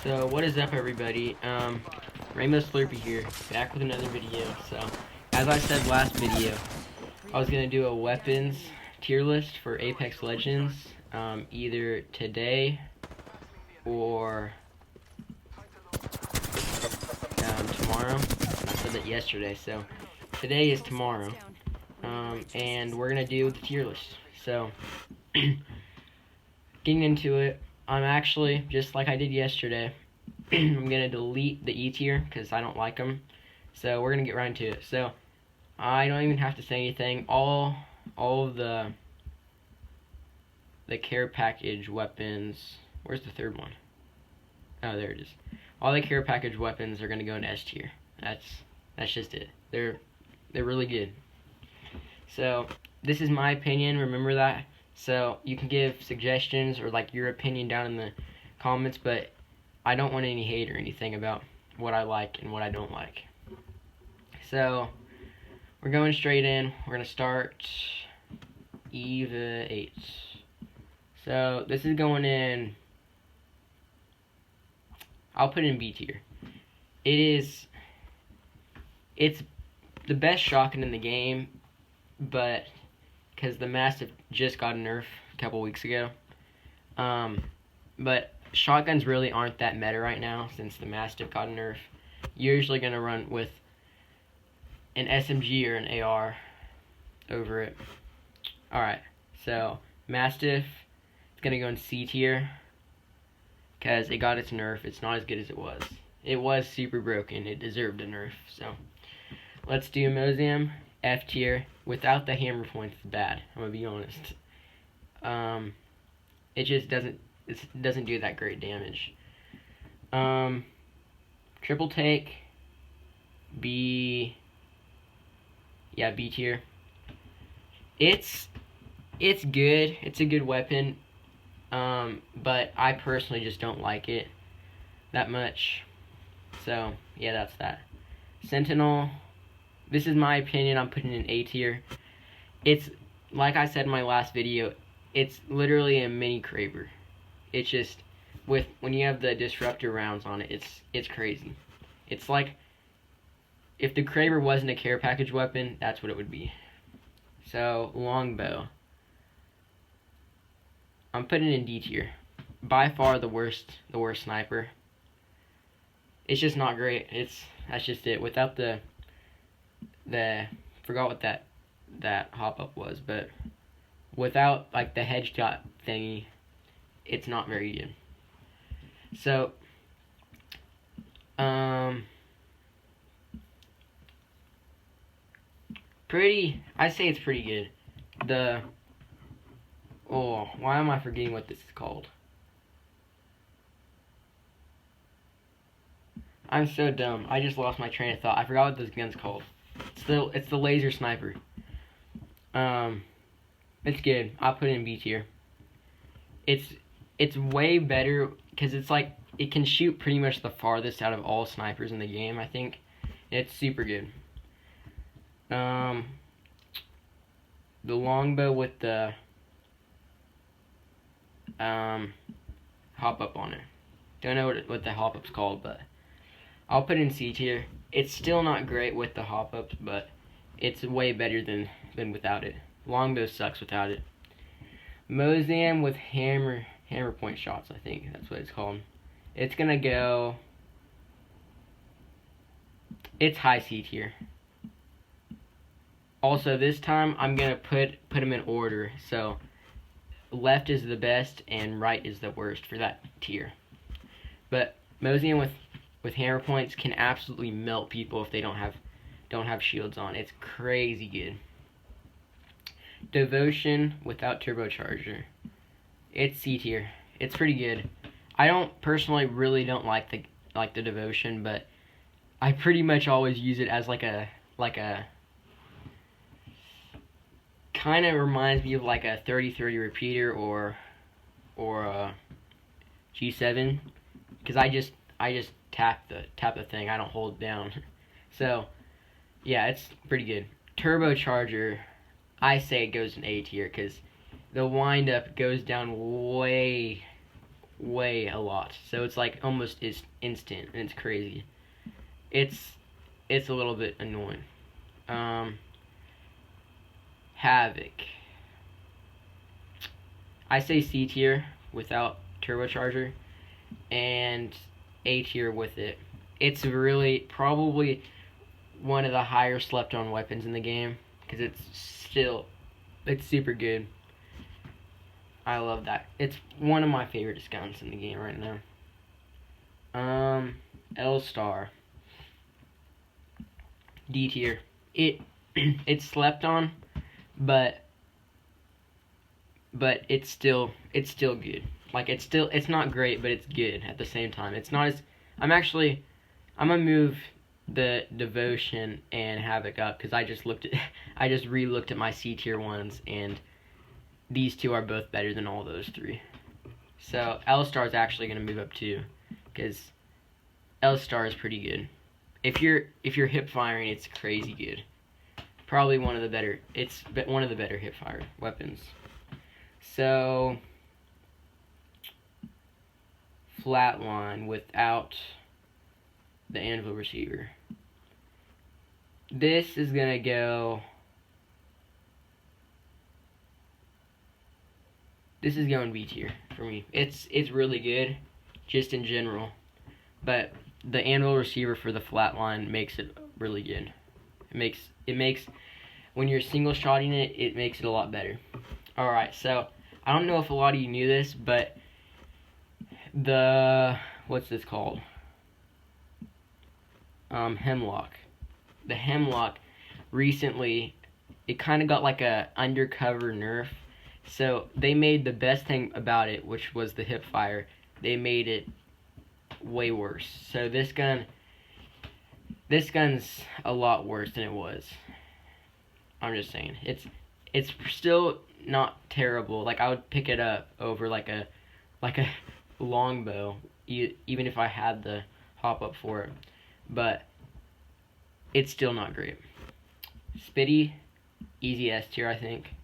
So what is up, everybody? Rainbow Slurpee here, back with another video. So as I said last video, I was gonna do a weapons tier list for Apex Legends, either today or tomorrow. I said that yesterday, so today is tomorrow, and we're gonna do the tier list. So getting into it, I'm actually, just like I did yesterday, I'm gonna delete the E tier because I don't like them. So we're gonna get right into it. So I don't even have to say anything. All of the care package weapons. Where's the third one? Oh, there it is. All the care package weapons are gonna go in S tier. That's just it. They're really good. So this is my opinion. Remember that. So you can give suggestions or like your opinion down in the comments, but I don't want any hate or anything about what I like and what I don't like. So we're going straight in. We're gonna start EVA 8. So this is going in. I'll put it in B tier. It's the best shotgun in the game, but because the Mastiff just got a nerf a couple weeks ago. But shotguns really aren't that meta right now since the Mastiff got a nerf. You're usually gonna run with an SMG or an AR over it. Alright, so Mastiff is gonna go in C tier because it got its nerf. It's not as good as it was. It was super broken. It deserved a nerf. So let's do Mozam F tier. Without the hammer points, it's bad. I'm gonna be honest. It just doesn't do that great damage. Triple take B. Yeah, B tier. It's good. It's a good weapon. But I personally just don't like it that much. So yeah, that's that. Sentinel. This is my opinion. I'm putting it in A tier. It's like I said in my last video. It's literally a mini Kraber. It's just when you have the disruptor rounds on it, it's crazy. It's like if the Kraber wasn't a care package weapon, that's what it would be. So longbow. I'm putting it in D tier. By far the worst sniper. It's just not great. That's just it. Without the forgot what that hop up was, but without like the headshot thingy, it's not very good. So I say it's pretty good. Why am I forgetting what this is called? I'm so dumb. I just lost my train of thought. I forgot what this gun's called. It's the laser sniper. It's good. I'll put it in B tier. It's way better because it's like it can shoot pretty much the farthest out of all snipers in the game, I think. It's super good. The longbow with the hop up on it. Don't know what the hop up's called, but I'll put it in C tier. It's still not great with the hop ups, but it's way better than without it. Longbow sucks without it. Mozam with hammer point shots, I think that's what it's called. It's gonna go. It's high C tier. Also, this time I'm gonna put them in order. So left is the best and right is the worst for that tier. But Mozam with hammer points can absolutely melt people if they don't have shields on. It's crazy good. Devotion without turbocharger. It's C tier. It's pretty good. I don't personally really don't like the Devotion, but I pretty much always use it as like a kind of reminds me of like a 30-30 repeater or a G7 because I just tap the thing. I don't hold it down. So yeah, it's pretty good. Turbocharger, I say it goes in A tier because the wind up goes down way weigh a lot, so it's like almost is instant, and it's crazy. It's a little bit annoying. Havoc. I say C tier without turbocharger, and A tier with it. It's really probably one of the higher slept on weapons in the game because it's super good. I love that. It's one of my favorite guns in the game right now. L-Star. D tier. It's slept on, but it's still good. Like it's not great, but it's good at the same time. It's not as I'm gonna move the Devotion and Havoc up because I just re-looked at my C tier ones, and these two are both better than all those three. So L-Star is actually gonna move up too, because L-Star is pretty good. If you're hip firing, it's crazy good. Probably one of the better. It's one of the better hip fire weapons. So Flatline without the anvil receiver. This is gonna go. This is going B tier for me. It's really good, just in general, but the anvil receiver for the Flatline makes it really good. It makes when you're single shotting it, it makes it a lot better. All right, so I don't know if a lot of you knew this, but what's this called? Hemlock. The Hemlock recently, it kind of got like a undercover nerf. So they made the best thing about it, which was the hip fire. They made it way worse. So this gun's a lot worse than it was. I'm just saying, it's still not terrible. Like I would pick it up over like a longbow, even if I had the hop up for it. But it's still not great. Spitty, easy S tier, I think.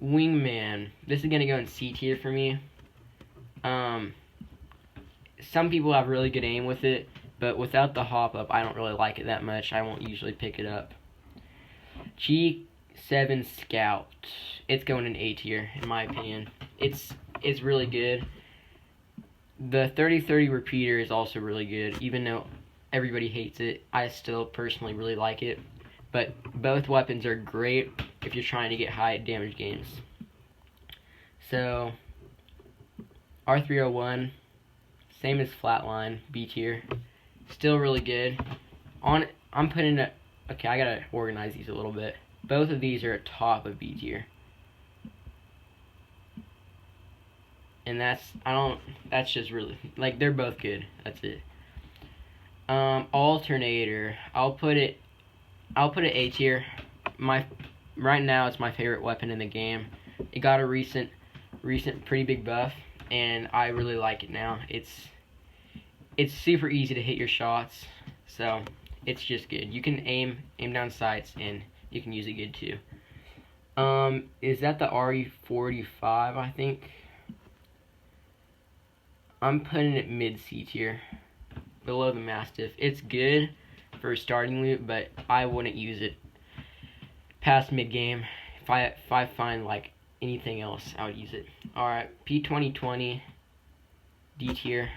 Wingman, this is gonna go in C tier for me. Some people have really good aim with it, but without the hop up, I don't really like it that much. I won't usually pick it up. G7 Scout, it's going in A tier in my opinion. It's really good. The 3030 repeater is also really good, even though everybody hates it. I still personally really like it. But both weapons are great if you're trying to get high damage games. So R301, same as Flatline, B tier, still really good. I'm putting it. Okay, I gotta organize these a little bit. Both of these are at top of B tier. And that's just really, like, they're both good. That's it. Alternator, I'll put it A tier. Right now it's my favorite weapon in the game. It got a recent pretty big buff, and I really like it now. It's super easy to hit your shots, so it's just good. You can aim down sights, and you can use it good too. Is that the RE45? I think. I'm putting it mid C tier, below the Mastiff. It's good for starting loot, but I wouldn't use it past mid game. If I find like anything else, I would use it. All right, P2020 D tier.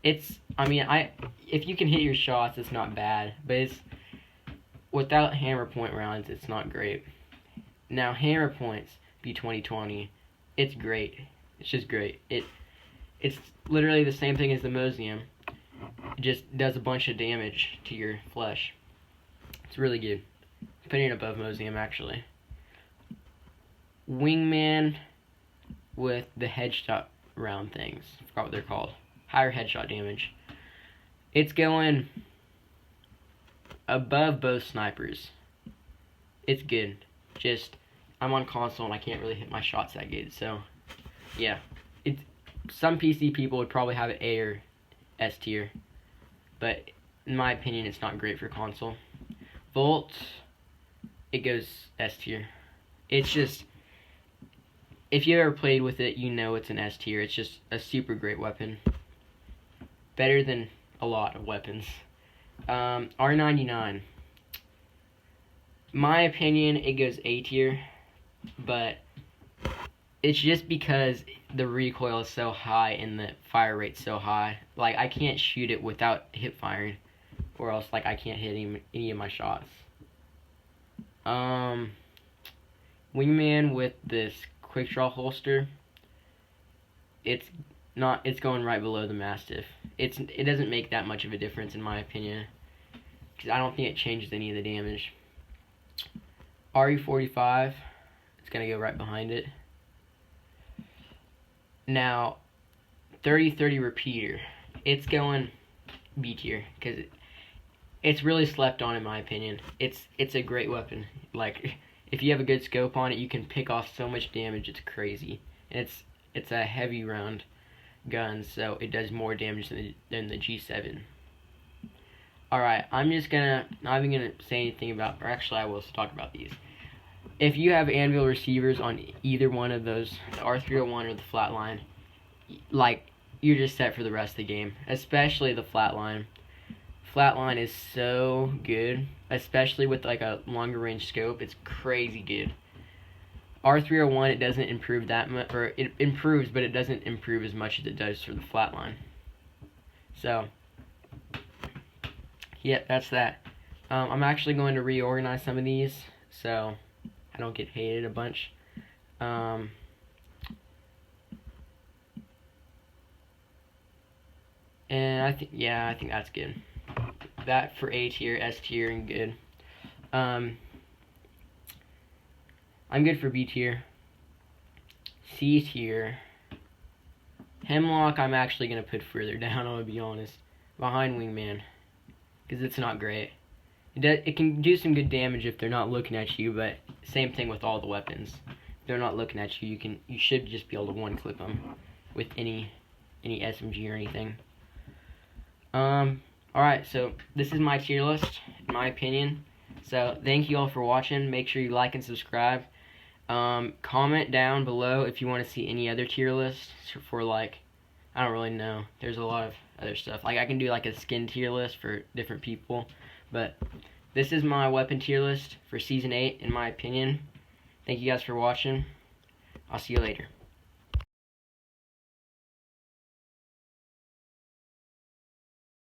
If you can hit your shots, it's not bad, but it's without hammer point rounds, it's not great. Now hammer points, P2020, it's great. It's just great. It's literally the same thing as the Mosium. It just does a bunch of damage to your flesh. It's really good. Putting it above Mosium, actually. Wingman with the headshot round things. I forgot what they're called. Higher headshot damage. It's going above both snipers. It's good. Just, I'm on console and I can't really hit my shots that good, so yeah. Some PC people would probably have it A or S tier, but in my opinion, it's not great for console. Volt, it goes S tier. It's just, if you ever played with it, you know it's an S tier. It's just a super great weapon. Better than a lot of weapons. R99. My opinion, it goes A tier, but it's just because the recoil is so high and the fire rate's so high. Like, I can't shoot it without hip firing, or else, like, I can't hit any of my shots. Wingman with this quick draw holster, it's going right below the Mastiff. It doesn't make that much of a difference in my opinion, because I don't think it changes any of the damage. RE45, it's gonna go right behind it. Now, 30-30 repeater, it's going B tier, because it's really slept on in my opinion. It's a great weapon. Like, if you have a good scope on it, you can pick off so much damage, it's crazy. And it's a heavy round gun, so it does more damage than the G7. Alright, I'm just not even gonna say anything about, or actually I will talk about these. If you have anvil receivers on either one of those, the R301 or the flatline, like, you're just set for the rest of the game, especially the flatline. Flatline is so good, especially with like a longer range scope. It's crazy good. R301, it doesn't improve that much, or it improves, but it doesn't improve as much as it does for the flatline. So, yeah, that's that. I'm actually going to reorganize some of these, so I don't get hated a bunch. And I think that's good. That for A tier, S tier, and good. I'm good for B tier. C tier. Hemlock, I'm actually going to put further down, I'm going to be honest. Behind Wingman. Because it's not great. It can do some good damage if they're not looking at you, but same thing with all the weapons. If they're not looking at you, you should just be able to one-clip them with any SMG or anything. Alright, so this is my tier list, in my opinion. So, thank you all for watching. Make sure you like and subscribe. Comment down below if you want to see any other tier lists for, like, I don't really know. There's a lot of other stuff. Like, I can do, like, a skin tier list for different people. But this is my weapon tier list for Season 8, in my opinion. Thank you guys for watching. I'll see you later.